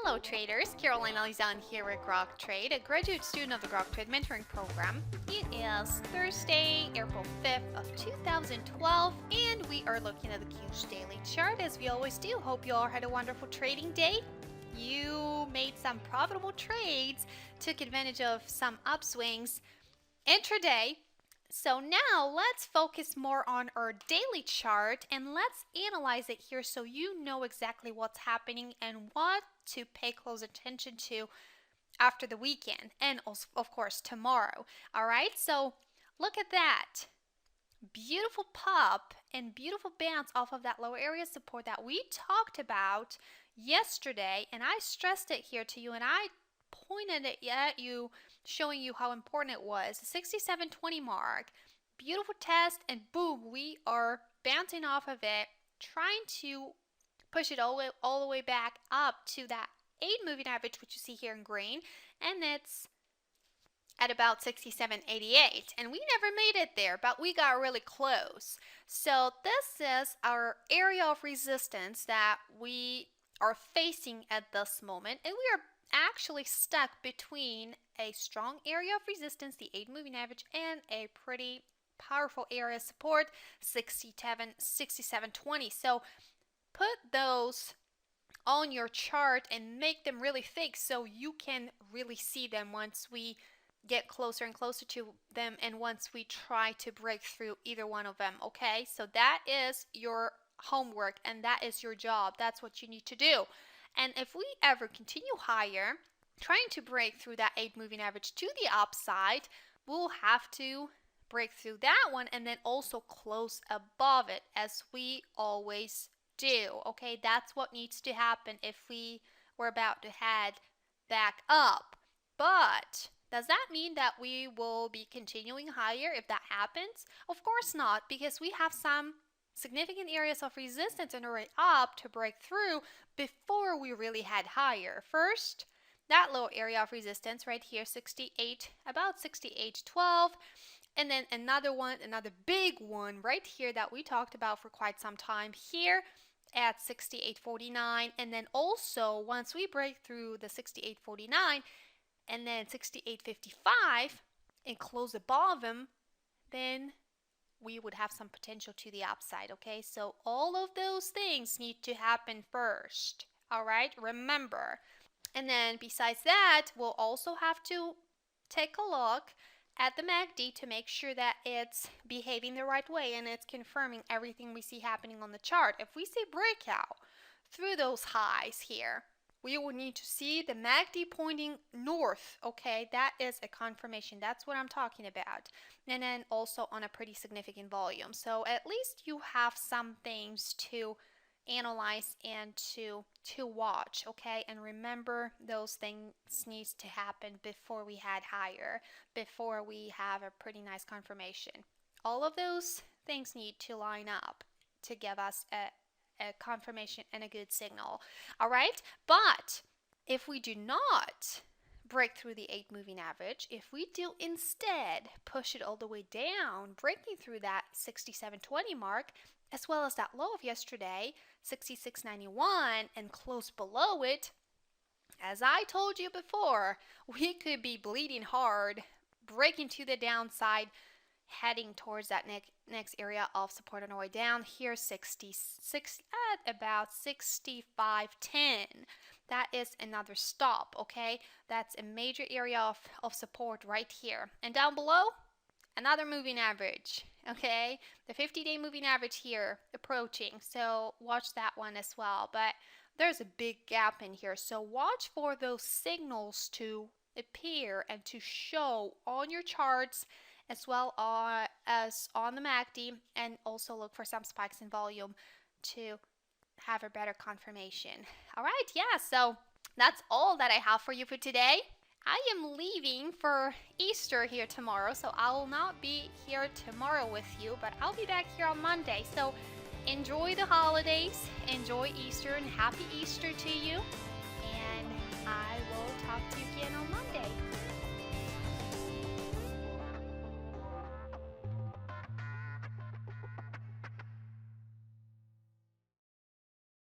Hello traders, Carolina Lezon here with Grok Trade, a graduate student of the Grok Trade Mentoring Program. It is Thursday, April 5th of 2012, and we are looking at the QQQ daily chart as we always do. Hope you all had a wonderful trading day. You made some profitable trades, took advantage of some upswings intraday. So now let's focus more on our daily chart and let's analyze it here so you know exactly what's happening and what to pay close attention to after the weekend and also, of course, tomorrow. All right, so look at that. Beautiful pop and beautiful bounce off of that lower area support that we talked about yesterday, and I stressed it here to you and I pointed it at you, showing you how important it was. The 67.20 mark, beautiful test, and boom, we are bouncing off of it, trying to push it all the way back up to that 8 moving average, which you see here in green, and it's at about 67.88, and we never made it there, but we got really close. So this is our area of resistance that we are facing at this moment, and we are actually stuck between a strong area of resistance, the 8 moving average, and a pretty powerful area of support, 67.20. So put those on your chart and make them really thick so you can really see them once we get closer and closer to them and once we try to break through either one of them. Okay, so that is your homework and that is your job. That's what you need to do. And if we ever continue higher, trying to break through that 8 moving average to the upside, we'll have to break through that one and then also close above it, as we always do. Okay, that's what needs to happen if we were about to head back up. But does that mean that we will be continuing higher if that happens? Of course not, because we have some significant areas of resistance and a way up to break through before we really head higher. First, that low area of resistance right here, 68, about 68.12, and then another one, another big one right here that we talked about for quite some time here at 68.49, and then also once we break through the 68.49 and then 68.55 and close above them, then we would have some potential to the upside. Okay, so all of those things need to happen first. All right, remember. And then besides that, we'll also have to take a look at the MACD to make sure that it's behaving the right way and it's confirming everything we see happening on the chart. If we see breakout through those highs here, we will need to see the MACD pointing north. Okay, that is a confirmation. That's what I'm talking about. And then also on a pretty significant volume. So at least you have some things to analyze and to watch. Okay, and remember those things needs to happen before we head higher, before we have a pretty nice confirmation. All of those things need to line up to give us a confirmation and a good signal. All right, but if we do not break through the 8 moving average, if we do instead push it all the way down, breaking through that 67.20 mark, as well as that low of yesterday, 66.91, and close below it, as I told you before, we could be bleeding hard, breaking to the downside, heading towards that next area of support on our way down here, 66 at about 65.10. That is another stop. Okay, that's a major area of support right here, and down below another moving average. Okay, the 50-day moving average here approaching, so watch that one as well. But there's a big gap in here, so watch for those signals to appear and to show on your charts as well as on the MACD, and also look for some spikes in volume to have a better confirmation. All right, yeah, so that's all that I have for you for today. I am leaving for Easter here tomorrow, so I will not be here tomorrow with you, but I'll be back here on Monday. So enjoy the holidays, enjoy Easter, and happy Easter to you, and I will talk to you again on Monday.